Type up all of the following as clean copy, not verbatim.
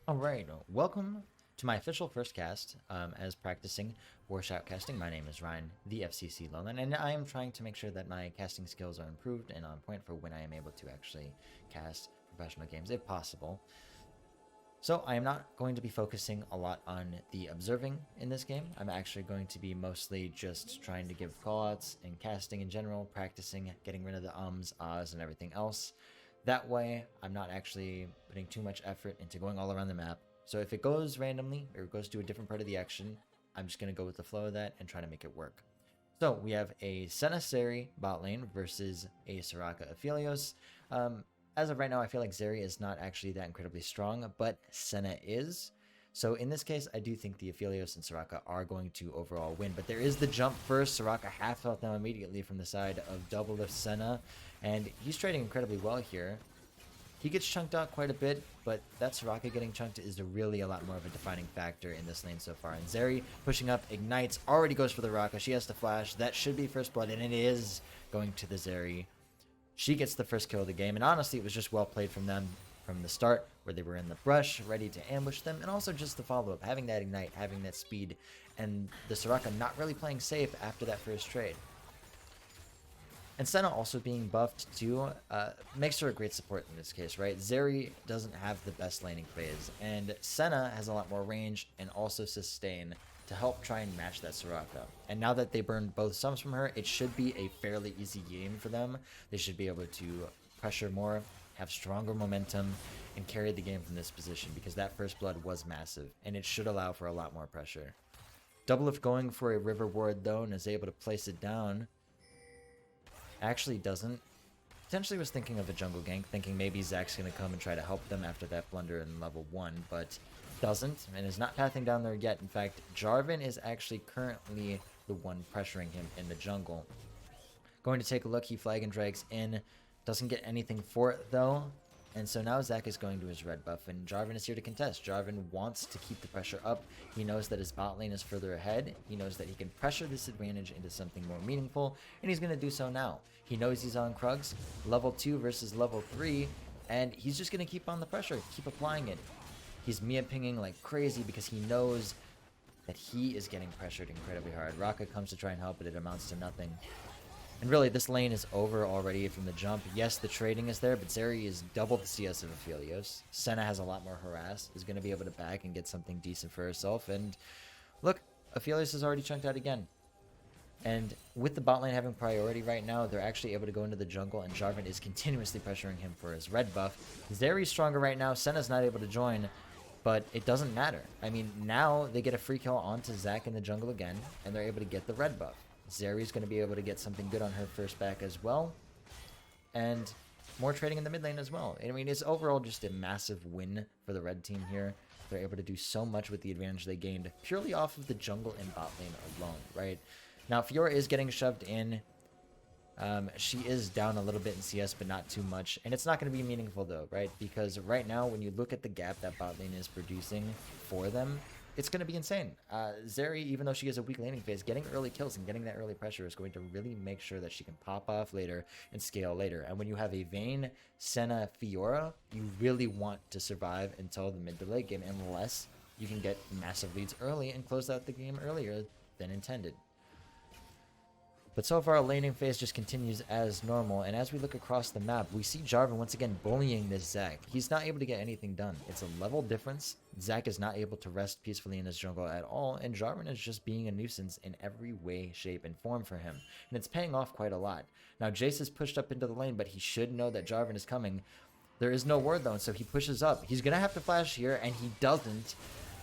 Alright, welcome to my official first cast as practicing for shoutcasting. My name is Ryan, the FCC Lowland, and I am trying to make sure that my casting skills are improved and on point for when I am able to actually cast professional games, if possible. So I am not going to be focusing a lot on the observing in this game. I'm actually going to be mostly just trying to give callouts and casting in general, practicing, getting rid of the ums, ahs, and everything else. That way, I'm not actually putting too much effort into going all around the map. So if it goes randomly, or it goes to a different part of the action, I'm just going to go with the flow of that and try to make it work. So we have a Senna Seri bot lane versus a Soraka Aphelios. As of right now, I feel like Zeri is not actually that incredibly strong, but Senna is. So in this case, I do think the Aphelios and Soraka are going to overall win. But there is the jump first. Soraka half health now immediately from the side of Doublelift Senna. And he's trading incredibly well here. He gets chunked out quite a bit, but that Soraka getting chunked is really a lot more of a defining factor in this lane so far. And Zeri pushing up, ignites, already goes for the Raka. She has to flash. That should be first blood, and it is going to the Zeri. She gets the first kill of the game, and honestly, it was just well played from them from the start, where they were in the brush, ready to ambush them, and also just the follow-up, having that ignite, having that speed, and the Soraka not really playing safe after that first trade. And Senna also being buffed too makes her a great support in this case, right? Zeri doesn't have the best laning phase, and Senna has a lot more range and also sustain to help try and match that Soraka. And now that they burned both sums from her, it should be a fairly easy game for them. They should be able to pressure more, have stronger momentum, and carry the game from this position, because that first blood was massive, and it should allow for a lot more pressure. Doublelift going for a river ward though, and is able to place it down. Actually doesn't. Potentially was thinking of a jungle gank, thinking maybe Zach's going to come and try to help them after that blunder in level 1, but doesn't, and is not pathing down there yet. In fact, Jarvan is actually currently the one pressuring him in the jungle. Going to take a look, he flag and drags in, doesn't get anything for it though, and so now Zach is going to his red buff, and Jarvan is here to contest. Jarvan wants to keep the pressure up. He knows that his bot lane is further ahead. He knows that he can pressure this advantage into something more meaningful, and he's going to do so now. He knows he's on Krugs, level 2 versus level 3, and he's just going to keep on the pressure, keep applying it. He's Mia pinging like crazy because he knows that he is getting pressured incredibly hard. Raka comes to try and help, but it amounts to nothing. And really, this lane is over already from the jump. Yes, the trading is there, but Zeri is double the CS of Aphelios. Senna has a lot more harass, is going to be able to back and get something decent for herself. And look, Aphelios is already chunked out again. And with the bot lane having priority right now, they're actually able to go into the jungle, and Jarvan is continuously pressuring him for his red buff. Zeri's stronger right now. Senna's not able to join, but it doesn't matter. I mean, now they get a free kill onto Zach in the jungle again, and they're able to get the red buff. Zeri's going to be able to get something good on her first back as well. And more trading in the mid lane as well. I mean, it's overall just a massive win for the red team here. They're able to do so much with the advantage they gained purely off of the jungle and bot lane alone, right? Now, Fiora is getting shoved in. She is down a little bit in CS, but not too much. And it's not going to be meaningful, though, right? Because right now, when you look at the gap that bot lane is producing for them, it's going to be insane. Zeri, even though she has a weak laning phase, getting early kills and getting that early pressure is going to really make sure that she can pop off later and scale later. And when you have a Vayne, Senna, Fiora, you really want to survive until the mid to late game, unless you can get massive leads early and close out the game earlier than intended. But so far, laning phase just continues as normal, and as we look across the map, we see Jarvan once again bullying this Zach. He's not able to get anything done. It's a level difference. Zach is not able to rest peacefully in his jungle at all, and Jarvan is just being a nuisance in every way, shape, and form for him. And it's paying off quite a lot. Now, Jace is pushed up into the lane, but he should know that Jarvan is coming. There is no ward, though, and so he pushes up. He's going to have to flash here, and he doesn't.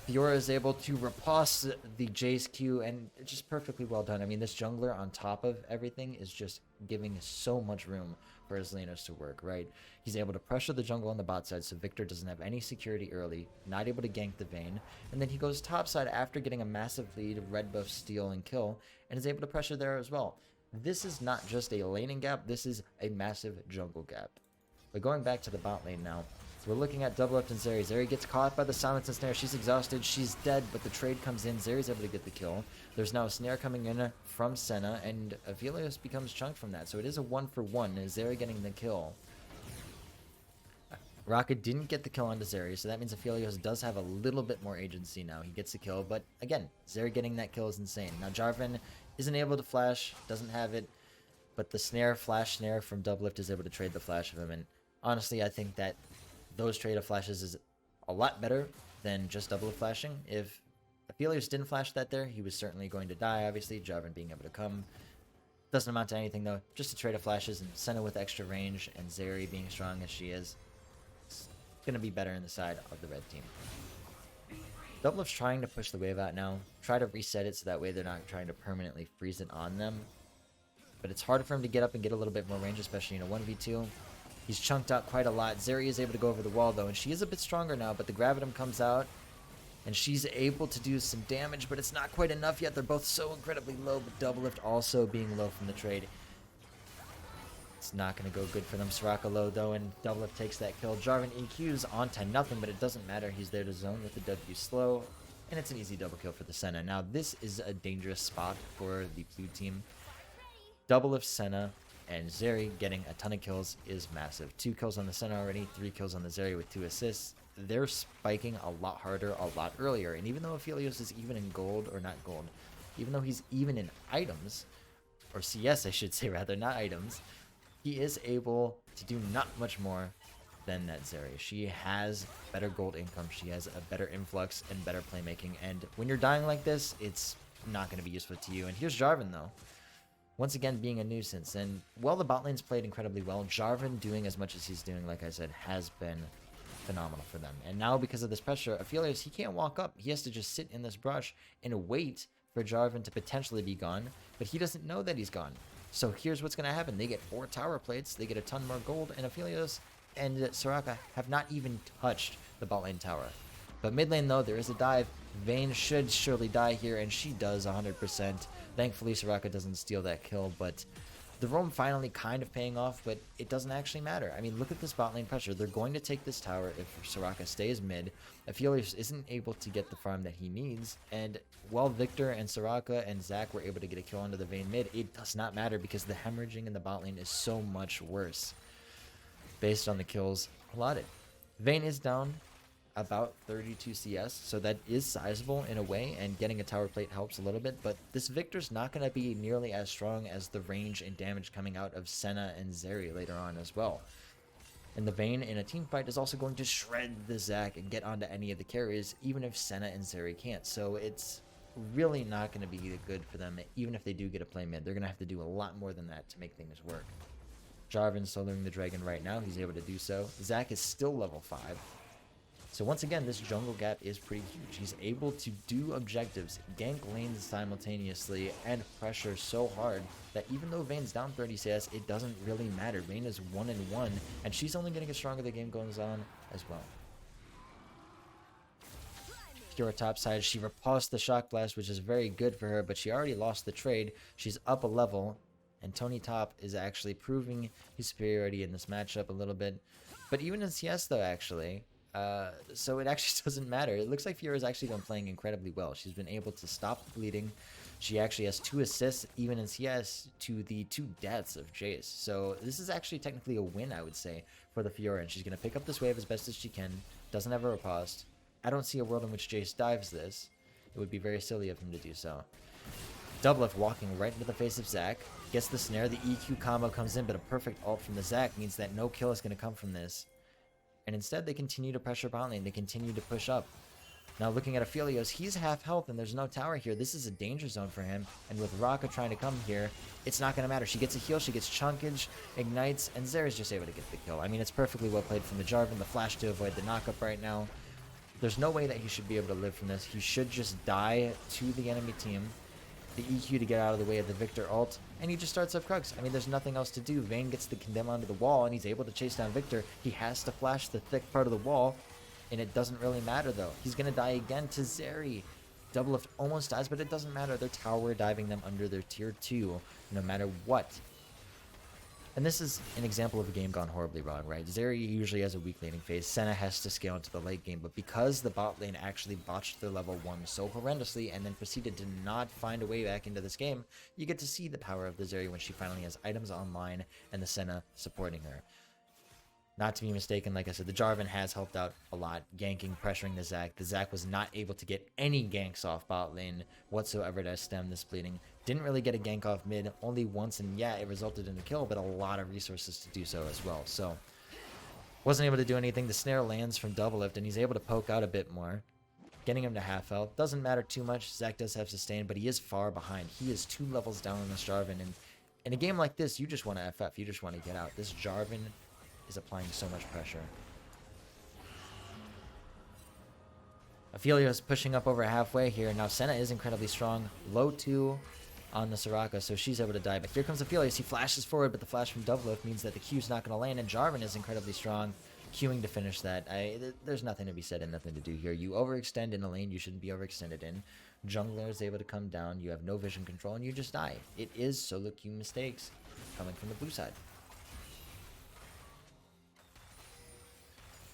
Fiora is able to riposte the Jace Q, and it's just perfectly well done. I mean, this jungler on top of everything is just giving so much room for his laners to work, right? He's able to pressure the jungle on the bot side, so Victor doesn't have any security early, not able to gank the Vayne, and then he goes top side after getting a massive lead, red buff, steal, and kill, and is able to pressure there as well. This is not just a laning gap, this is a massive jungle gap. But going back to the bot lane now, we're looking at Doublelift and Zeri. Zeri gets caught by the silence and snare. She's exhausted. She's dead, but the trade comes in. Zeri's able to get the kill. There's now a snare coming in from Senna, and Aphelios becomes chunked from that. So it is a 1-for-1. Is Zeri getting the kill? Rocket didn't get the kill onto Zeri, so that means Aphelios does have a little bit more agency now. He gets the kill, but again, Zeri getting that kill is insane. Now Jarvan isn't able to flash, doesn't have it, but the flash snare from Doublelift is able to trade the flash of him, and honestly, I think that those trade of flashes is a lot better than just Doublelift flashing. If Aphelios didn't flash that there, he was certainly going to die, obviously. Jarvan being able to come doesn't amount to anything, though. Just a trade of flashes, and Senna with extra range, and Zeri being strong as she is, it's going to be better in the side of the red team. Doublelift's trying to push the wave out now. Try to reset it so that way they're not trying to permanently freeze it on them. But it's harder for him to get up and get a little bit more range, especially in a 1v2. He's chunked out quite a lot. Zeri is able to go over the wall, though, and she is a bit stronger now, but the Gravitum comes out, and she's able to do some damage, but it's not quite enough yet. They're both so incredibly low, but Doublelift also being low from the trade. It's not going to go good for them. Soraka low, though, and Doublelift takes that kill. Jarvan EQs onto nothing, but it doesn't matter. He's there to zone with the W slow, and it's an easy double kill for the Senna. Now, this is a dangerous spot for the blue team. Doublelift, Senna, and Zeri getting a ton of kills is massive. 2 kills on the Senna already, 3 kills on the Zeri with 2 assists. They're spiking a lot harder, a lot earlier. And even though Aphelios is even in gold, or not gold, even though he's even in items, or CS I should say rather, not items, he is able to do not much more than that Zeri. She has better gold income, she has a better influx and better playmaking. And when you're dying like this, it's not going to be useful to you. And here's Jarvan though. Once again, being a nuisance. And while the bot lane's played incredibly well, Jarvan doing as much as he's doing, like I said, has been phenomenal for them. And now because of this pressure, Aphelios, he can't walk up. He has to just sit in this brush and wait for Jarvan to potentially be gone. But he doesn't know that he's gone. So here's what's going to happen. They get 4 tower plates. They get a ton more gold. And Aphelios and Soraka have not even touched the bot lane tower. But mid lane, though, there is a dive. Vayne should surely die here, and she does 100%. Thankfully, Soraka doesn't steal that kill, but the roam finally kind of paying off, but it doesn't actually matter. I mean, look at this bot lane pressure. They're going to take this tower if Soraka stays mid. Aphelios isn't able to get the farm that he needs, and while Victor and Soraka and Zac were able to get a kill onto the Vayne mid, it does not matter because the hemorrhaging in the bot lane is so much worse based on the kills allotted. Vayne is down about 32 CS, so that is sizable in a way, and getting a tower plate helps a little bit, but this Victor's not going to be nearly as strong as the range and damage coming out of Senna and Zeri later on as well. And the Vayne in a team fight is also going to shred the Zac and get onto any of the carries, even if Senna and Zeri can't, so it's really not going to be good for them. Even if they do get a play mid, they're going to have to do a lot more than that to make things work. Jarvan's soloing the dragon right now. He's able to do so. Zac is still level 5. So once again, this jungle gap is pretty huge. He's able to do objectives, gank lanes simultaneously, and pressure so hard that even though Vayne's down 30 CS, it doesn't really matter. Vayne is 1-1, and she's only going to get stronger the game goes on as well. Fiora topside, she repulsed the shock blast, which is very good for her, but she already lost the trade. She's up a level, and Tony Top is actually proving his superiority in this matchup a little bit. But even in CS though, actually, so it actually doesn't matter. It looks like Fiora's actually been playing incredibly well. She's been able to stop the bleeding. She actually has 2 assists, even in CS, to the 2 deaths of Jace. So this is actually technically a win, I would say, for the Fiora. And she's going to pick up this wave as best as she can. Doesn't have a riposte. I don't see a world in which Jace dives this. It would be very silly of him to do so. Doublelift walking right into the face of Zac. Gets the snare. The EQ combo comes in, but a perfect ult from the Zac means that no kill is going to come from this. And instead, they continue to pressure bot lane. They continue to push up. Now, looking at Aphelios, he's half health, and there's no tower here. This is a danger zone for him. And with Raka trying to come here, it's not going to matter. She gets a heal, she gets chunkage, ignites, and Zeri's just able to get the kill. I mean, it's perfectly well played from the Jarvan. The flash to avoid the knockup right now. There's no way that he should be able to live from this. He should just die to the enemy team. The EQ to get out of the way of the Victor ult, and he just starts up Krugs. I mean, there's nothing else to do. Vayne gets the condemn onto the wall, and he's able to chase down Victor. He has to flash the thick part of the wall, and it doesn't really matter, though. He's going to die again to Zeri. Doublelift almost dies, but it doesn't matter. They're tower diving them under their tier 2, no matter what. And this is an example of a game gone horribly wrong, right? Zeri usually has a weak laning phase. Senna has to scale into the late game, but because the bot lane actually botched their level 1 so horrendously and then proceeded to not find a way back into this game, you get to see the power of the Zeri when she finally has items online and the Senna supporting her. Not to be mistaken, like I said, the Jarvan has helped out a lot, ganking, pressuring the Zac. The Zac was not able to get any ganks off bot lane whatsoever to stem this bleeding. Didn't really get a gank off mid, only once, and yeah, it resulted in a kill, but a lot of resources to do so as well. So, wasn't able to do anything. The snare lands from Doublelift, and he's able to poke out a bit more, getting him to half health. Doesn't matter too much. Zac does have sustain, but he is far behind. He is 2 levels down on this Jarvan, and in a game like this, you just want to FF. You just want to get out. This Jarvan is applying so much pressure. Aphelios pushing up over halfway here. Now Senna is incredibly strong. Low 2 on the Soraka, so she's able to die. But here comes Aphelios. He flashes forward, but the flash from Doublelift means that the Q's not going to land, and Jarvan is incredibly strong, queuing to finish that. There's nothing to be said and nothing to do here. You overextend in a lane you shouldn't be overextended in. Jungler is able to come down. You have no vision control, and you just die. It is solo queue mistakes coming from the blue side.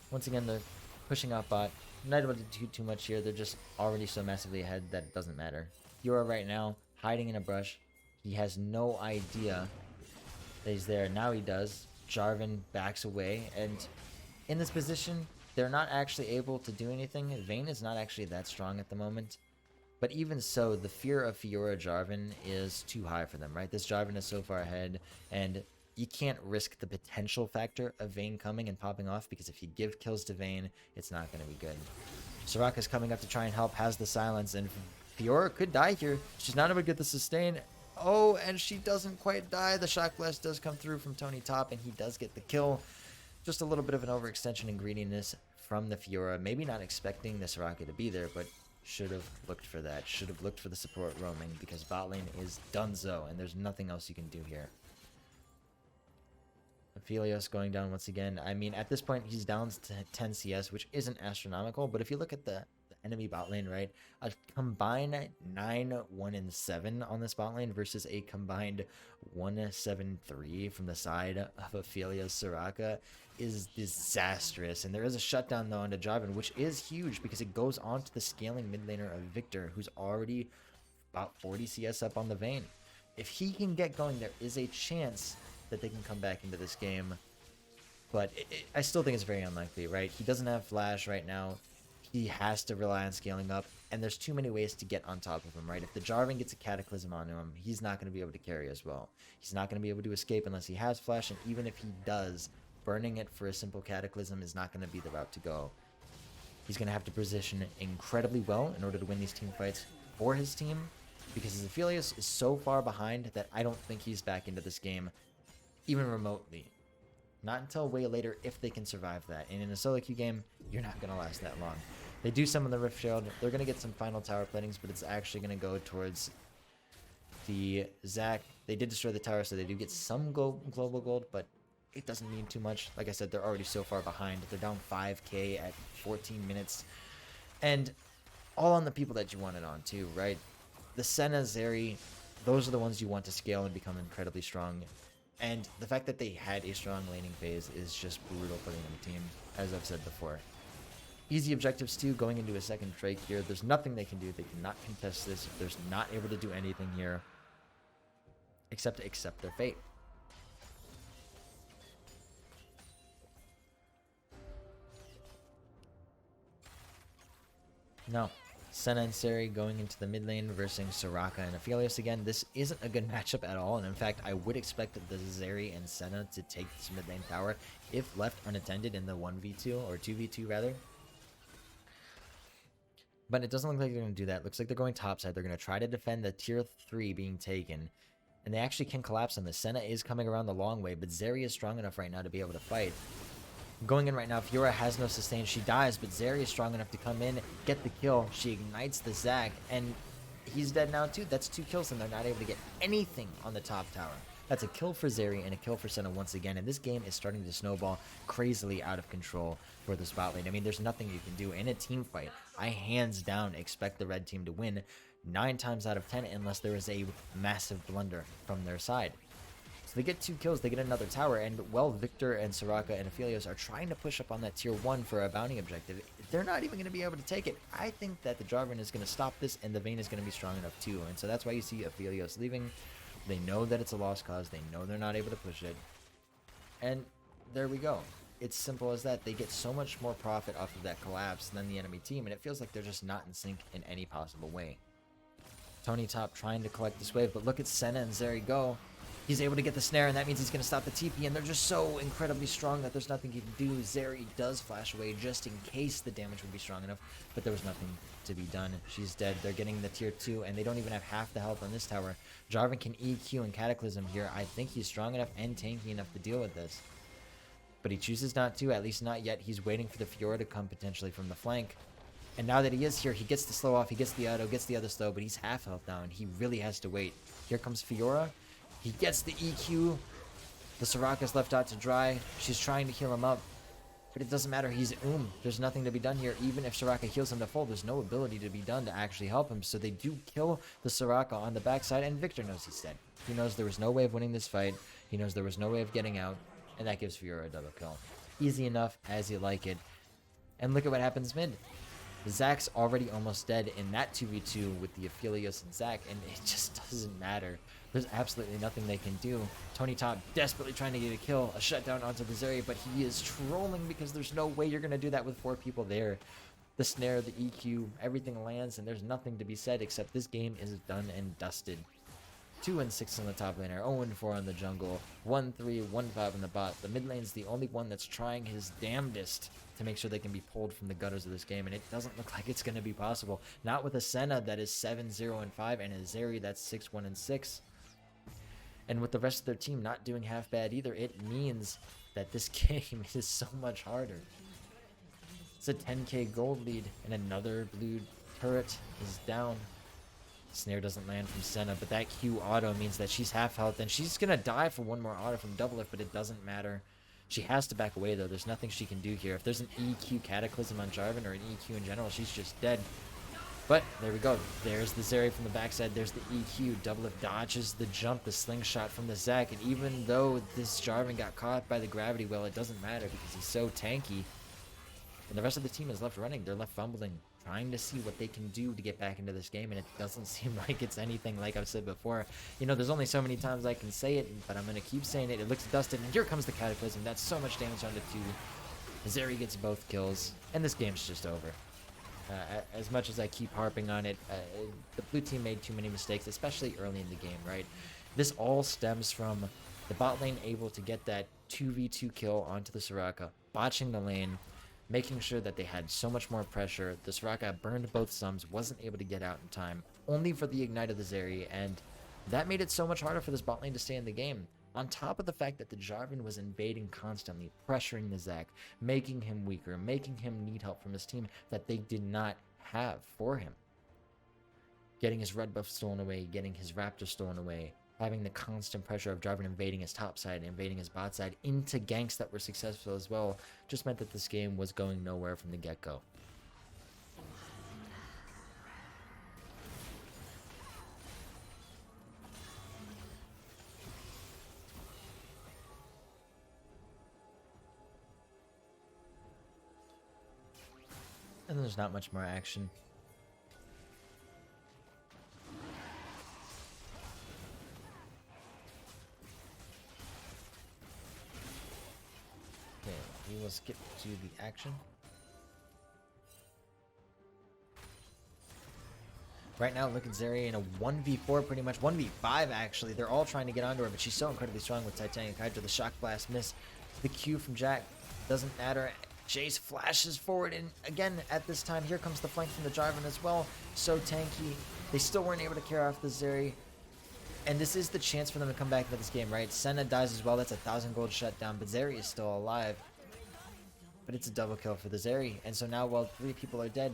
Once again, they're pushing out bot. Not able to do too much here. They're just already so massively ahead that it doesn't matter. Fiora right now, hiding in a brush. He has no idea that he's there. Now he does. Jarvan backs away. And in this position, they're not actually able to do anything. Vayne is not actually that strong at the moment. But even so, the fear of Fiora Jarvan is too high for them, right? This Jarvan is so far ahead, and you can't risk the potential factor of Vayne coming and popping off, because if you give kills to Vayne, it's not going to be good. Soraka's coming up to try and help, has the silence, and Fiora could die here. She's not able to get the sustain. Oh, and she doesn't quite die. The Shock Blast does come through from Tony Top, and he does get the kill. Just a little bit of an overextension and greediness from the Fiora. Maybe not expecting the Soraka to be there, but should have looked for that. Should have looked for the support roaming, because bot lane is donezo, and there's nothing else you can do here. Aphelios going down once again. I mean, at this point, he's down to 10 CS, which isn't astronomical, but if you look at the enemy bot lane, right, a combined 9, 1, and 7 on this bot lane versus a combined 1, 7, 3 from the side of Aphelios Soraka is disastrous. And there is a shutdown, though, onto Jarvan, which is huge because it goes on to the scaling mid laner of Victor, who's already about 40 CS up on the Vayne. If he can get going, there is a chance that they can come back into this game, but I still think it's very unlikely, right? He doesn't have flash right now. He has to rely on scaling up, and there's too many ways to get on top of him, right? If the Jarvan gets a Cataclysm onto him, he's not going to be able to carry as well. He's not going to be able to escape unless he has flash, and even if he does, burning it for a simple Cataclysm is not going to be the route to go. He's going to have to position incredibly well in order to win these team fights for his team, because his Aphelios is so far behind that I don't think he's back into this game even remotely. Not until way later, if they can survive that. And in a solo queue game, you're not going to last that long. They do summon the Rift Shield. They're going to get some final tower plating, but it's actually going to go towards the Zac. They did destroy the tower, so they do get some global gold, but it doesn't mean too much. Like I said, they're already so far behind. They're down 5k at 14 minutes. And all on the people that you wanted on, too, right? The Senna, Zeri, those are the ones you want to scale and become incredibly strong. And the fact that they had a strong laning phase is just brutal for the enemy team, as I've said before. Easy objectives too, going into a second Drake here. There's nothing they can do. They cannot contest this. They're not able to do anything here except to accept their fate. No. Senna and Seri going into the mid lane versus Soraka and Aphelios again. This isn't a good matchup at all, and in fact, I would expect the Zeri and Senna to take this mid lane tower if left unattended in the 1v2, or 2v2 rather. But it doesn't look like they're going to do that. It looks like they're going topside. They're going to try to defend the tier 3 being taken, and they actually can collapse on this. Senna is coming around the long way, but Zeri is strong enough right now to be able to fight. Going in right now, Fiora has no sustain. She dies, but Zeri is strong enough to come in, get the kill. She ignites the Zac, and he's dead now too. That's 2 kills, and they're not able to get anything on the top tower. That's a kill for Zeri and a kill for Senna once again, and this game is starting to snowball crazily out of control for the spot lane. I mean, there's nothing you can do in a team fight. I hands down expect the red team to win 9 times out of 10 unless there is a massive blunder from their side. So they get 2 kills, they get another tower, and well, Victor and Soraka and Aphelios are trying to push up on that tier 1 for a bounty objective. They're not even going to be able to take it. I think that the Jarvan is going to stop this, and the Vayne is going to be strong enough too, and so that's why you see Aphelios leaving. They know that it's a lost cause, they know they're not able to push it, and there we go. it's simple as that. They get so much more profit off of that collapse than the enemy team, and it feels like they're just not in sync in any possible way. Tony Top trying to collect this wave, but look at Senna and Zeri go. He's able to get the snare, and that means he's going to stop the TP, and they're just so incredibly strong that there's nothing he can do. Zeri does flash away just in case the damage would be strong enough, but there was nothing to be done. She's dead. They're getting the tier 2, and they don't even have half the health on this tower. Jarvan can EQ and Cataclysm here. I think he's strong enough and tanky enough to deal with this. But he chooses not to, at least not yet. He's waiting for the Fiora to come potentially from the flank. And now that he is here, he gets the slow off, he gets the auto, gets the other slow, but he's half health now, and he really has to wait. Here comes Fiora. He gets the EQ. The Soraka's left out to dry. She's trying to heal him up, but it doesn't matter. He's There's nothing to be done here. Even if Soraka heals him to full, there's no ability to be done to actually help him. So they do kill the Soraka on the backside, and Victor knows he's dead. He knows there was no way of winning this fight. He knows there was no way of getting out, and that gives Fiora a double kill. Easy enough as you like it. And look at what happens mid. Zack's already almost dead in that 2v2 with the Aphelios and Zack, and it just doesn't matter. There's absolutely nothing they can do. Tony Top desperately trying to get a kill, a shutdown onto the Zeri, but he is trolling because there's no way you're going to do that with 4 people there. The snare, the EQ, everything lands, and there's nothing to be said except this game is done and dusted. 2-6 on the top laner, 0-4 on the jungle, 1-3, 1-5 on the bot. The mid lane's the only one that's trying his damnedest to make sure they can be pulled from the gutters of this game, and it doesn't look like it's going to be possible. Not with a Senna that is 7-0-5 and a Zeri that's 6-1-6. And with the rest of their team not doing half bad either, it means that this game is so much harder. It's a 10k gold lead, and another blue turret is down. Snare doesn't land from Senna, but that Q auto means that she's half health, and she's going to die for one more auto from Doublelift, but it doesn't matter. She has to back away, though. There's nothing she can do here. If there's an EQ Cataclysm on Jarvan, or an EQ in general, she's just dead. But there we go. There's the Zeri from the backside. There's the EQ. Doublelift dodges the jump, the slingshot from the Zack, and even though this Jarvan got caught by the gravity well, it doesn't matter because he's so tanky. And the rest of the team is left running. They're left fumbling, trying to see what they can do to get back into this game, and it doesn't seem like it's anything like I've said before. You know, there's only so many times I can say it, but I'm going to keep saying it. It looks dusted, and here comes the Cataclysm. That's so much damage onto 2. Zeri gets both kills, and this game's just over. As much as I keep harping on it, the blue team made too many mistakes, especially early in the game, right? This all stems from the bot lane able to get that 2v2 kill onto the Soraka, botching the lane, making sure that they had so much more pressure. The Soraka burned both sums, wasn't able to get out in time, only for the ignite of the Zeri, and that made it so much harder for this bot lane to stay in the game. On top of the fact that the Jarvan was invading constantly, pressuring the Zack, making him weaker, making him need help from his team that they did not have for him. Getting his red buff stolen away, getting his Raptor stolen away, having the constant pressure of Jarvan invading his top side, invading his bot side, into ganks that were successful as well, just meant that this game was going nowhere from the get-go. And there's not much more action. Okay, we will skip to the action. Right now, look at Zeri in a 1v4, pretty much 1v5 actually. They're all trying to get onto her, but she's so incredibly strong with Titanic Hydra. The Shock Blast miss. The Q from Jack doesn't matter. Jace flashes forward, and again, at this time, here comes the flank from the Jarvan as well. So tanky. They still weren't able to carry off the Zeri. And this is the chance for them to come back into this game, right? Senna dies as well. That's 1,000 gold shutdown, but Zeri is still alive. But it's a double kill for the Zeri. And so now, while 3 people are dead,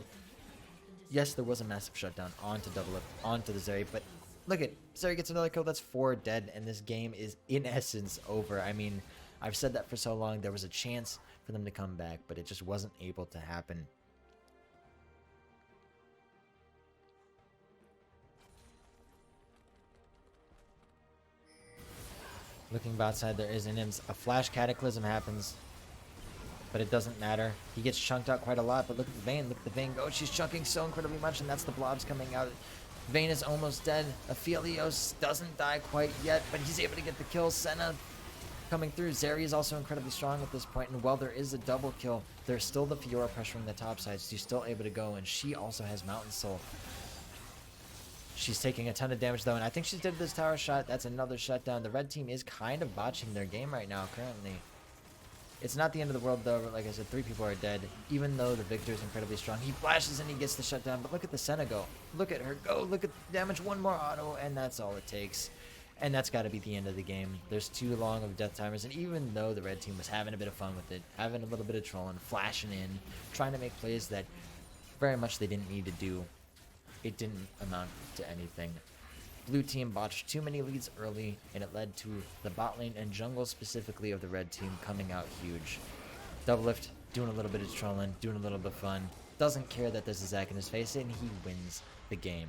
yes, there was a massive shutdown onto Doublelift, onto the Zeri, but look at Zeri gets another kill. That's 4 dead, and this game is, in essence, over. I mean, I've said that for so long. There was a chance for them to come back, but it just wasn't able to happen. Looking bot side, there is an Imps. A flash Cataclysm happens, but it doesn't matter. He gets chunked out quite a lot, but look at the Vayne. Look at the Vayne go. She's chunking so incredibly much, and that's the blobs coming out. Vayne is almost dead. Aphelios doesn't die quite yet, but he's able to get the kill. Senna coming through. Zeri is also incredibly strong at this point, and while there is a double kill, there's still the Fiora pressuring the top side. She's still able to go, and she also has Mountain Soul. She's taking a ton of damage though, and I think she's did this tower shot. That's another shutdown. The red team is kind of botching their game right now currently. It's not the end of the world though. Like I said, 3 people are dead, even though the Victor is incredibly strong. He flashes and he gets the shutdown, but look at the Senna go. Look at her go. Look at the damage. One more auto, and that's all it takes. And that's got to be the end of the game. There's too long of death timers, and even though the red team was having a bit of fun with it, having a little bit of trolling, flashing in, trying to make plays that very much they didn't need to do, it didn't amount to anything. Blue team botched too many leads early, and it led to the bot lane and jungle specifically of the red team coming out huge. Doublelift doing a little bit of trolling, doing a little bit of fun, doesn't care that there's a Zac in his face, and he wins the game.